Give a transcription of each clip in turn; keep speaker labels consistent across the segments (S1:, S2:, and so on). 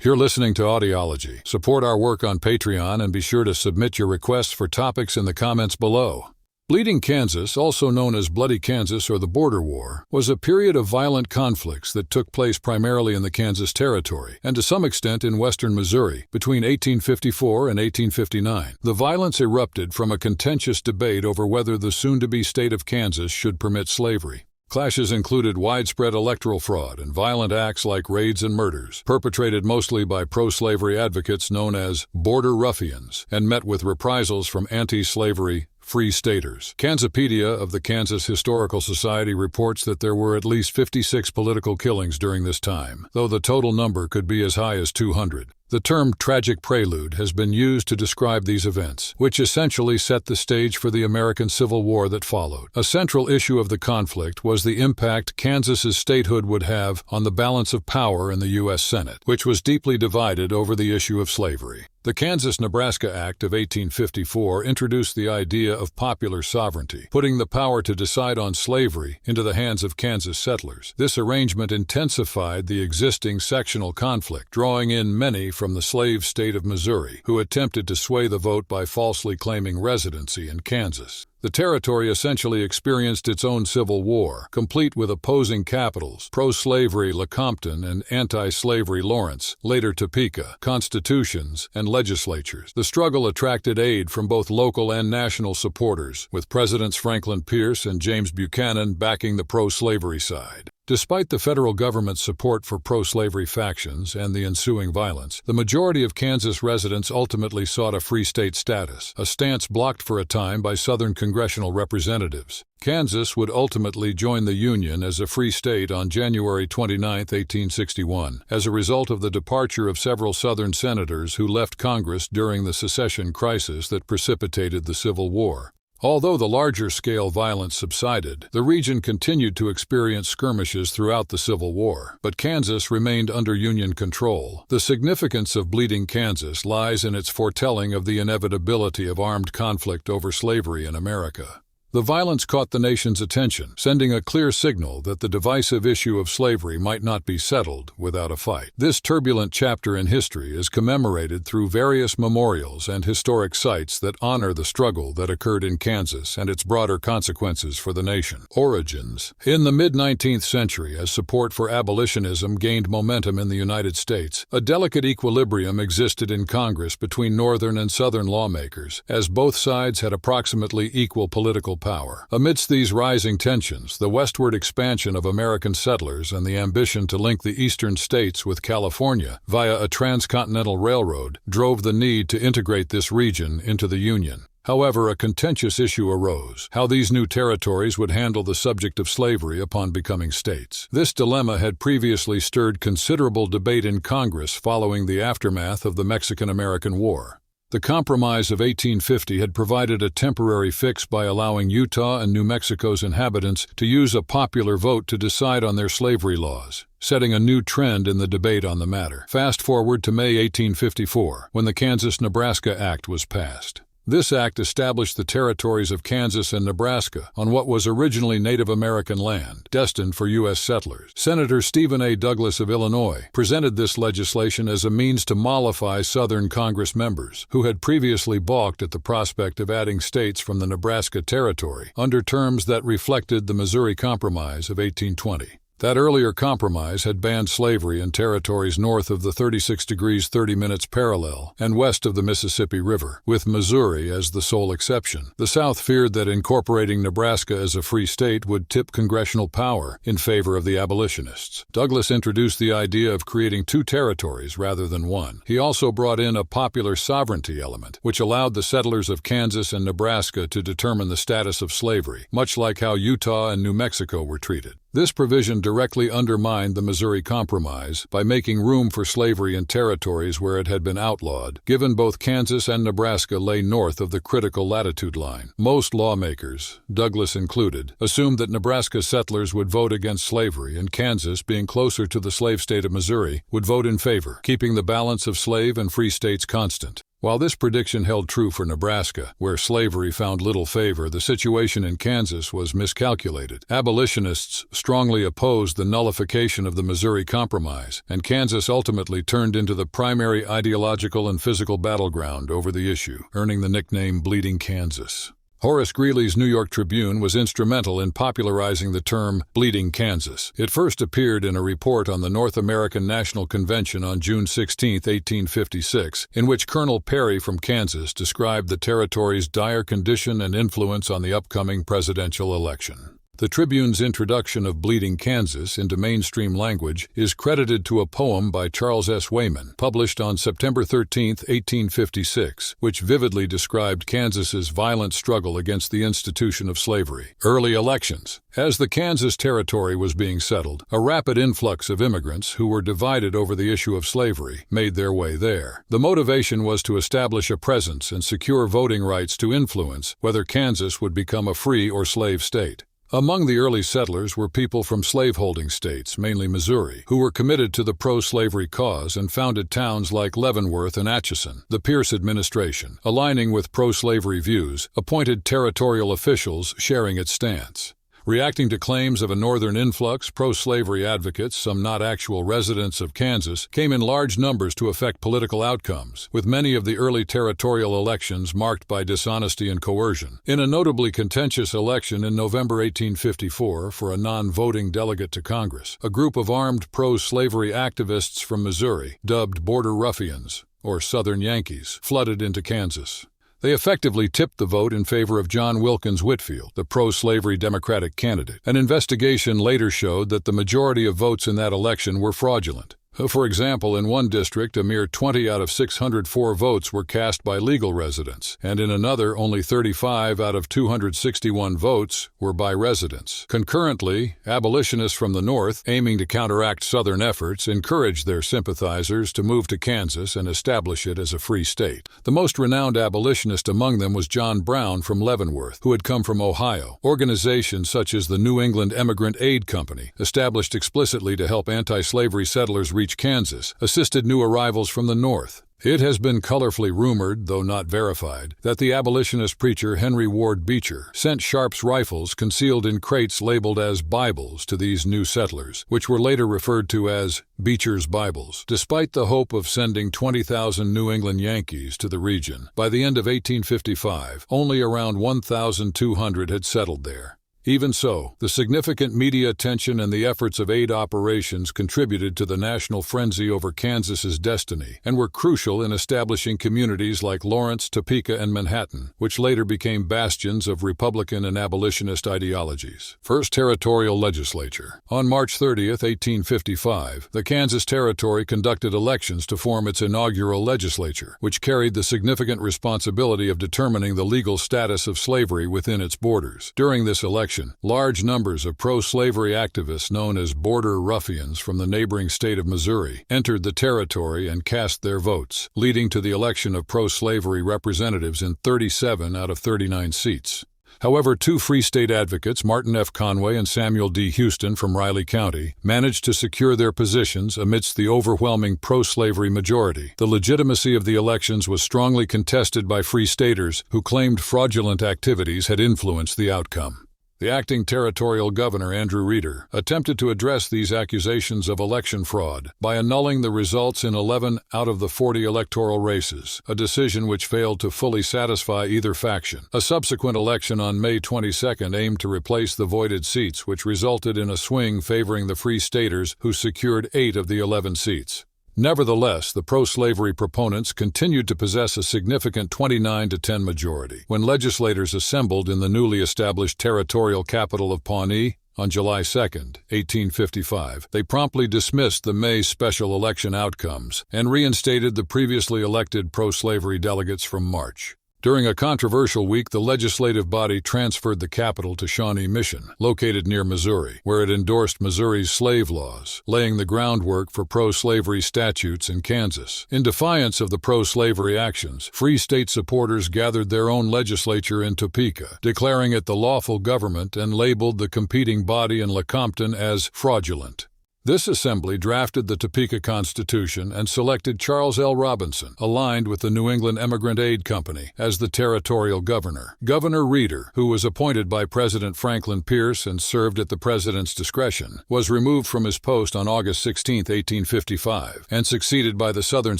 S1: You're listening to Ideology. Support our work on Patreon and be sure to submit your requests for topics in the comments below. Bleeding Kansas, also known as Bloody Kansas or the Border War, was a period of violent conflicts that took place primarily in the Kansas Territory, and to some extent in western Missouri, between 1854 and 1859. The violence erupted from a contentious debate over whether the soon-to-be state of Kansas should permit slavery. Clashes included widespread electoral fraud and violent acts like raids and murders, perpetrated mostly by pro-slavery advocates known as border ruffians, and met with reprisals from anti-slavery Free Staters. Kansapedia of the Kansas Historical Society reports that there were at least 56 political killings during this time, though the total number could be as high as 200. The term tragic prelude has been used to describe these events, which essentially set the stage for the American Civil War that followed. A central issue of the conflict was the impact Kansas's statehood would have on the balance of power in the U.S. Senate, which was deeply divided over the issue of slavery. The Kansas-Nebraska Act of 1854 introduced the idea of popular sovereignty, putting the power to decide on slavery into the hands of Kansas settlers. This arrangement intensified the existing sectional conflict, drawing in many from the slave state of Missouri, who attempted to sway the vote by falsely claiming residency in Kansas. The territory essentially experienced its own civil war, complete with opposing capitals, pro-slavery Lecompton and anti-slavery Lawrence, later Topeka, constitutions, and legislatures. The struggle attracted aid from both local and national supporters, with Presidents Franklin Pierce and James Buchanan backing the pro-slavery side. Despite the federal government's support for pro-slavery factions and the ensuing violence, the majority of Kansas residents ultimately sought a free state status, a stance blocked for a time by Southern congressional representatives. Kansas would ultimately join the Union as a free state on January 29, 1861, as a result of the departure of several Southern senators who left Congress during the secession crisis that precipitated the Civil War. Although the larger-scale violence subsided, the region continued to experience skirmishes throughout the Civil War, but Kansas remained under Union control. The significance of Bleeding Kansas lies in its foretelling of the inevitability of armed conflict over slavery in America. The violence caught the nation's attention, sending a clear signal that the divisive issue of slavery might not be settled without a fight. This turbulent chapter in history is commemorated through various memorials and historic sites that honor the struggle that occurred in Kansas and its broader consequences for the nation. Origins. In the mid-19th century, as support for abolitionism gained momentum in the United States, a delicate equilibrium existed in Congress between Northern and Southern lawmakers, as both sides had approximately equal political power. Amidst these rising tensions, the westward expansion of American settlers and the ambition to link the eastern states with California via a transcontinental railroad drove the need to integrate this region into the Union. However, a contentious issue arose: how these new territories would handle the subject of slavery upon becoming states. This dilemma had previously stirred considerable debate in Congress following the aftermath of the Mexican-American War. The Compromise of 1850 had provided a temporary fix by allowing Utah and New Mexico's inhabitants to use a popular vote to decide on their slavery laws, setting a new trend in the debate on the matter. Fast forward to May 1854, when the Kansas-Nebraska Act was passed. This act established the territories of Kansas and Nebraska on what was originally Native American land, destined for U.S. settlers. Senator Stephen A. Douglas of Illinois presented this legislation as a means to mollify Southern Congress members, who had previously balked at the prospect of adding states from the Nebraska Territory under terms that reflected the Missouri Compromise of 1820. That earlier compromise had banned slavery in territories north of the 36 degrees 30 minutes parallel and west of the Mississippi River, with Missouri as the sole exception. The South feared that incorporating Nebraska as a free state would tip congressional power in favor of the abolitionists. Douglas introduced the idea of creating two territories rather than one. He also brought in a popular sovereignty element, which allowed the settlers of Kansas and Nebraska to determine the status of slavery, much like how Utah and New Mexico were treated. This provision directly undermined the Missouri Compromise by making room for slavery in territories where it had been outlawed, given both Kansas and Nebraska lay north of the critical latitude line. Most lawmakers, Douglas included, assumed that Nebraska settlers would vote against slavery and Kansas, being closer to the slave state of Missouri, would vote in favor, keeping the balance of slave and free states constant. While this prediction held true for Nebraska, where slavery found little favor, the situation in Kansas was miscalculated. Abolitionists strongly opposed the nullification of the Missouri Compromise, and Kansas ultimately turned into the primary ideological and physical battleground over the issue, earning the nickname Bleeding Kansas. Horace Greeley's New York Tribune was instrumental in popularizing the term Bleeding Kansas. It first appeared in a report on the North American National Convention on June 16, 1856, in which Colonel Perry from Kansas described the territory's dire condition and influence on the upcoming presidential election. The Tribune's introduction of Bleeding Kansas into mainstream language is credited to a poem by Charles S. Wayman, published on September 13, 1856, which vividly described Kansas's violent struggle against the institution of slavery. Early elections. As the Kansas Territory was being settled, a rapid influx of immigrants who were divided over the issue of slavery made their way there. The motivation was to establish a presence and secure voting rights to influence whether Kansas would become a free or slave state. Among the early settlers were people from slaveholding states, mainly Missouri, who were committed to the pro-slavery cause and founded towns like Leavenworth and Atchison. The Pierce administration, aligning with pro-slavery views, appointed territorial officials sharing its stance. Reacting to claims of a northern influx, pro-slavery advocates, some not actual residents of Kansas, came in large numbers to affect political outcomes, with many of the early territorial elections marked by dishonesty and coercion. In a notably contentious election in November 1854 for a non-voting delegate to Congress, a group of armed pro-slavery activists from Missouri, dubbed Border Ruffians, or Southern Yankees, flooded into Kansas. They effectively tipped the vote in favor of John Wilkins Whitfield, the pro-slavery Democratic candidate. An investigation later showed that the majority of votes in that election were fraudulent. For example, in one district, a mere 20 out of 604 votes were cast by legal residents, and in another, only 35 out of 261 votes were by residents. Concurrently, abolitionists from the North, aiming to counteract Southern efforts, encouraged their sympathizers to move to Kansas and establish it as a free state. The most renowned abolitionist among them was John Brown from Leavenworth, who had come from Ohio. Organizations such as the New England Emigrant Aid Company, established explicitly to help anti-slavery settlers reach Kansas, assisted new arrivals from the North. It has been colorfully rumored, though not verified, that the abolitionist preacher Henry Ward Beecher sent Sharp's rifles concealed in crates labeled as Bibles to these new settlers, which were later referred to as Beecher's Bibles. Despite the hope of sending 20,000 New England Yankees to the region, by the end of 1855, only around 1,200 had settled there. Even so, the significant media attention and the efforts of aid operations contributed to the national frenzy over Kansas's destiny and were crucial in establishing communities like Lawrence, Topeka, and Manhattan, which later became bastions of Republican and abolitionist ideologies. First Territorial Legislature. On March 30, 1855, the Kansas Territory conducted elections to form its inaugural legislature, which carried the significant responsibility of determining the legal status of slavery within its borders. During this election, large numbers of pro-slavery activists known as Border Ruffians from the neighboring state of Missouri entered the territory and cast their votes, leading to the election of pro-slavery representatives in 37 out of 39 seats. However, two Free State advocates, Martin F. Conway and Samuel D. Houston from Riley County, managed to secure their positions amidst the overwhelming pro-slavery majority. The legitimacy of the elections was strongly contested by Free Staters who claimed fraudulent activities had influenced the outcome. The acting territorial governor, Andrew Reeder, attempted to address these accusations of election fraud by annulling the results in 11 out of the 40 electoral races, a decision which failed to fully satisfy either faction. A subsequent election on May 22 aimed to replace the voided seats, which resulted in a swing favoring the Free Staters, who secured 8 of the 11 seats. Nevertheless, the pro-slavery proponents continued to possess a significant 29-10 majority. When legislators assembled in the newly established territorial capital of Pawnee on July 2, 1855, they promptly dismissed the May special election outcomes and reinstated the previously elected pro-slavery delegates from March. During a controversial week, the legislative body transferred the capital to Shawnee Mission, located near Missouri, where it endorsed Missouri's slave laws, laying the groundwork for pro-slavery statutes in Kansas. In defiance of the pro-slavery actions, Free State supporters gathered their own legislature in Topeka, declaring it the lawful government, and labeled the competing body in Lecompton as fraudulent. This assembly drafted the Topeka Constitution and selected Charles L. Robinson, aligned with the New England Emigrant Aid Company, as the territorial governor. Governor Reeder, who was appointed by President Franklin Pierce and served at the president's discretion, was removed from his post on August 16, 1855, and succeeded by the Southern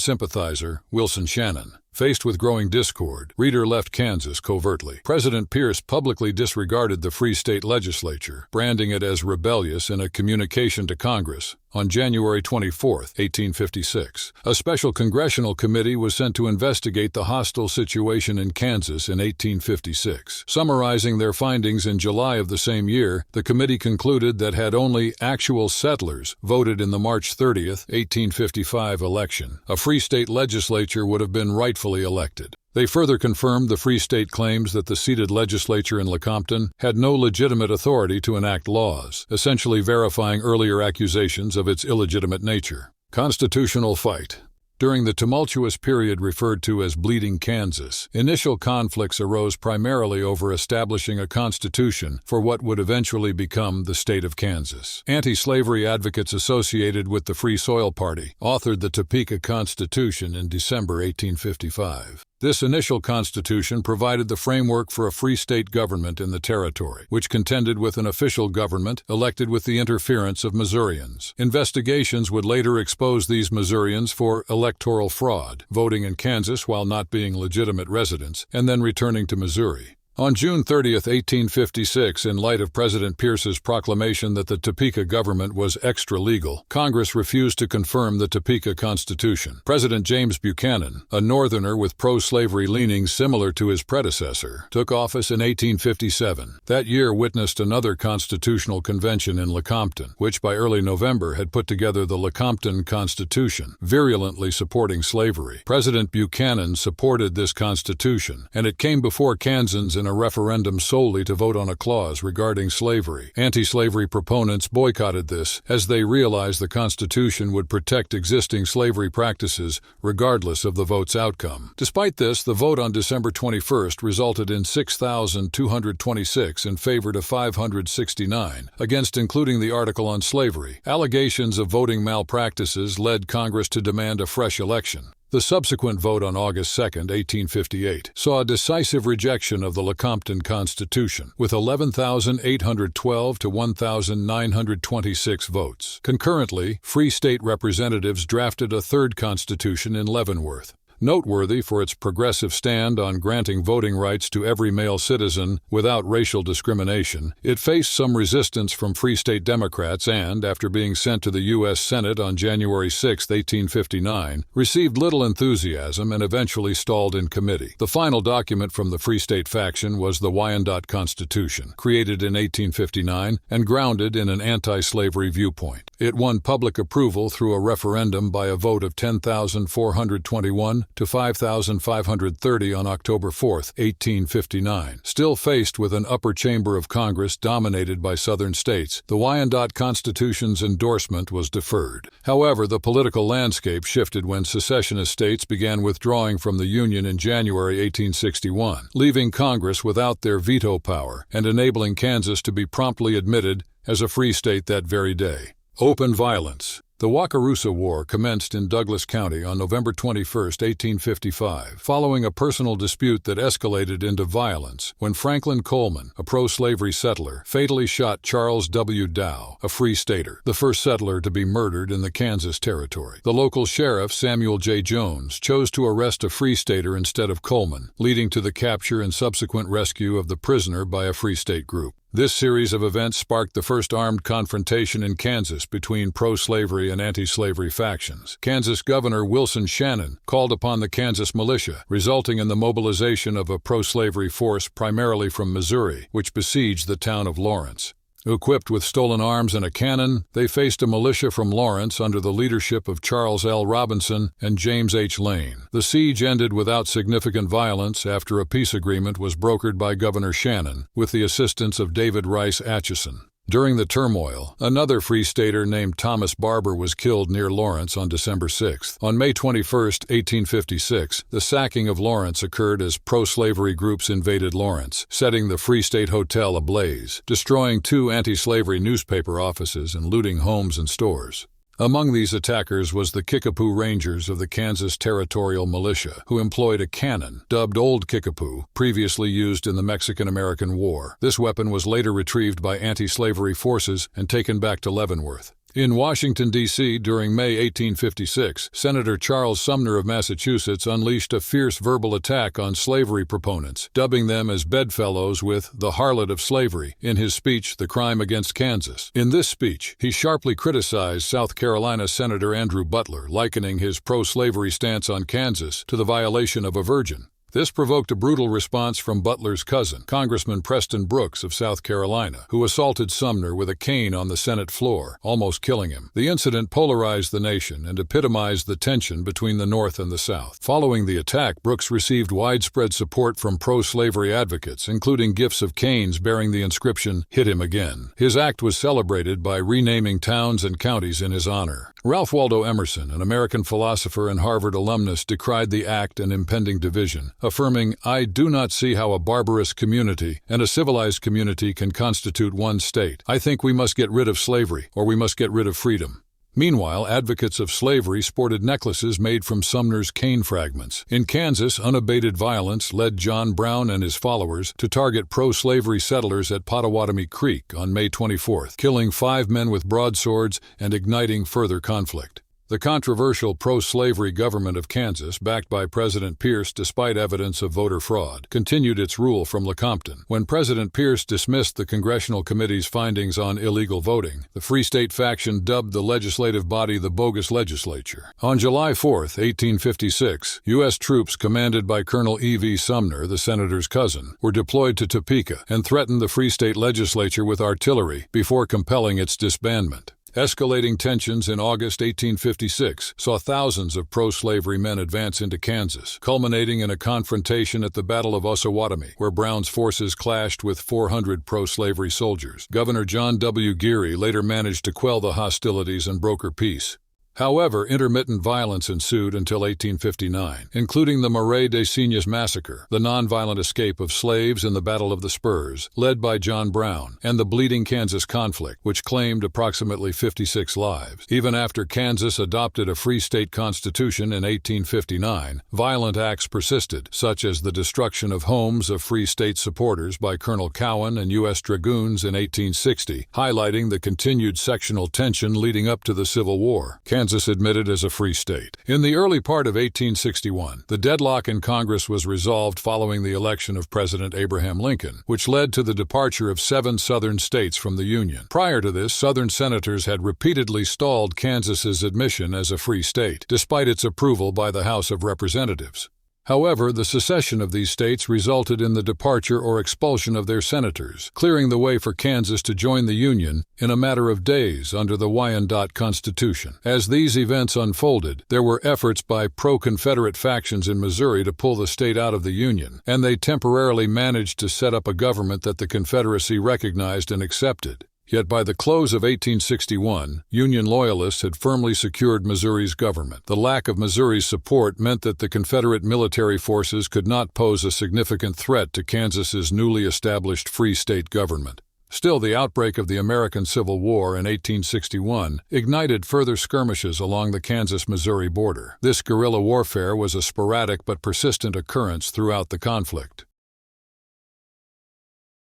S1: sympathizer, Wilson Shannon. Faced with growing discord, Reeder left Kansas covertly. President Pierce publicly disregarded the Free State Legislature, branding it as rebellious in a communication to Congress. On January 24, 1856, a special congressional committee was sent to investigate the hostile situation in Kansas in 1856. Summarizing their findings in July of the same year, the committee concluded that had only actual settlers voted in the March 30, 1855 election, a Free State legislature would have been rightfully elected. They further confirmed the Free State claims that the seated legislature in Lecompton had no legitimate authority to enact laws, essentially verifying earlier accusations of its illegitimate nature. Constitutional fight. During the tumultuous period referred to as Bleeding Kansas, initial conflicts arose primarily over establishing a constitution for what would eventually become the state of Kansas. Anti-slavery advocates associated with the Free Soil Party authored the Topeka Constitution in December 1855. This initial constitution provided the framework for a free state government in the territory, which contended with an official government elected with the interference of Missourians. Investigations would later expose these Missourians for electoral fraud, voting in Kansas while not being legitimate residents, and then returning to Missouri. On June 30, 1856, in light of President Pierce's proclamation that the Topeka government was extra-legal, Congress refused to confirm the Topeka Constitution. President James Buchanan, a Northerner with pro-slavery leanings similar to his predecessor, took office in 1857. That year witnessed another constitutional convention in Lecompton, which by early November had put together the Lecompton Constitution, virulently supporting slavery. President Buchanan supported this constitution, and it came before Kansans in a referendum solely to vote on a clause regarding slavery. Anti-slavery proponents boycotted this, as they realized the Constitution would protect existing slavery practices regardless of the vote's outcome. Despite this, the vote on December 21 resulted in 6,226 in favor to 569 against, including the article on slavery. Allegations of voting malpractices led Congress to demand a fresh election. The subsequent vote on August 2, 1858, saw a decisive rejection of the Lecompton Constitution, with 11,812 to 1,926 votes. Concurrently, Free State representatives drafted a third constitution in Leavenworth. Noteworthy for its progressive stand on granting voting rights to every male citizen without racial discrimination, it faced some resistance from Free State Democrats and, after being sent to the U.S. Senate on January 6, 1859, received little enthusiasm and eventually stalled in committee. The final document from the Free State faction was the Wyandotte Constitution, created in 1859 and grounded in an anti-slavery viewpoint. It won public approval through a referendum by a vote of 10,421 to 5,530 on October 4, 1859. Still faced with an upper chamber of Congress dominated by Southern states, the Wyandotte Constitution's endorsement was deferred. However, the political landscape shifted when secessionist states began withdrawing from the Union in January 1861, leaving Congress without their veto power and enabling Kansas to be promptly admitted as a free state that very day. Open violence. The Wakarusa War commenced in Douglas County on November 21, 1855, following a personal dispute that escalated into violence when Franklin Coleman, a pro-slavery settler, fatally shot Charles W. Dow, a Free Stater, the first settler to be murdered in the Kansas Territory. The local sheriff, Samuel J. Jones, chose to arrest a Free Stater instead of Coleman, leading to the capture and subsequent rescue of the prisoner by a Free State group. This series of events sparked the first armed confrontation in Kansas between pro-slavery and anti-slavery factions. Kansas Governor Wilson Shannon called upon the Kansas militia, resulting in the mobilization of a pro-slavery force primarily from Missouri, which besieged the town of Lawrence. Equipped with stolen arms and a cannon, they faced a militia from Lawrence under the leadership of Charles L. Robinson and James H. Lane. The siege ended without significant violence after a peace agreement was brokered by Governor Shannon, with the assistance of David Rice Atchison. During the turmoil, another Free Stater named Thomas Barber was killed near Lawrence on December 6. On May 21, 1856, the sacking of Lawrence occurred as pro-slavery groups invaded Lawrence, setting the Free State Hotel ablaze, destroying 2 anti-slavery newspaper offices and looting homes and stores. Among these attackers was the Kickapoo Rangers of the Kansas Territorial Militia, who employed a cannon, dubbed Old Kickapoo, previously used in the Mexican-American War. This weapon was later retrieved by anti-slavery forces and taken back to Leavenworth. In Washington, D.C., during May 1856, Senator Charles Sumner of Massachusetts unleashed a fierce verbal attack on slavery proponents, dubbing them as bedfellows with the harlot of slavery in his speech, The Crime Against Kansas. In this speech, he sharply criticized South Carolina Senator Andrew Butler, likening his pro-slavery stance on Kansas to the violation of a virgin. This provoked a brutal response from Butler's cousin, Congressman Preston Brooks of South Carolina, who assaulted Sumner with a cane on the Senate floor, almost killing him. The incident polarized the nation and epitomized the tension between the North and the South. Following the attack, Brooks received widespread support from pro-slavery advocates, including gifts of canes bearing the inscription, "Hit him again." His act was celebrated by renaming towns and counties in his honor. Ralph Waldo Emerson, an American philosopher and Harvard alumnus, decried the act and impending division, affirming, "I do not see how a barbarous community and a civilized community can constitute one state. I think we must get rid of slavery, or we must get rid of freedom." Meanwhile, advocates of slavery sported necklaces made from Sumner's cane fragments. In Kansas, unabated violence led John Brown and his followers to target pro-slavery settlers at Pottawatomie Creek on May 24, killing 5 men with broadswords and igniting further conflict. The controversial pro-slavery government of Kansas, backed by President Pierce despite evidence of voter fraud, continued its rule from Lecompton. When President Pierce dismissed the Congressional Committee's findings on illegal voting, the Free State faction dubbed the legislative body the bogus legislature. On July 4, 1856, U.S. troops commanded by Colonel E.V. Sumner, the senator's cousin, were deployed to Topeka and threatened the Free State legislature with artillery before compelling its disbandment. Escalating tensions in August 1856 saw thousands of pro-slavery men advance into Kansas, culminating in a confrontation at the Battle of Osawatomie, where Brown's forces clashed with 400 pro-slavery soldiers. Governor John W. Geary later managed to quell the hostilities and broker peace. However, intermittent violence ensued until 1859, including the Marais des Cygnes massacre, the nonviolent escape of slaves in the Battle of the Spurs, led by John Brown, and the Bleeding Kansas conflict, which claimed approximately 56 lives. Even after Kansas adopted a free state constitution in 1859, violent acts persisted, such as the destruction of homes of free state supporters by Colonel Cowan and U.S. Dragoons in 1860, highlighting the continued sectional tension leading up to the Civil War. Kansas admitted as a free state. In the early part of 1861, the deadlock in Congress was resolved following the election of President Abraham Lincoln, which led to the departure of 7 Southern states from the Union. Prior to this, Southern senators had repeatedly stalled Kansas's admission as a free state, despite its approval by the House of Representatives. However, the secession of these states resulted in the departure or expulsion of their senators, clearing the way for Kansas to join the Union in a matter of days under the Wyandotte Constitution. As these events unfolded, there were efforts by pro-Confederate factions in Missouri to pull the state out of the Union, and they temporarily managed to set up a government that the Confederacy recognized and accepted. Yet by the close of 1861, Union loyalists had firmly secured Missouri's government. The lack of Missouri's support meant that the Confederate military forces could not pose a significant threat to Kansas's newly established free state government. Still, the outbreak of the American Civil War in 1861 ignited further skirmishes along the Kansas-Missouri border. This guerrilla warfare was a sporadic but persistent occurrence throughout the conflict.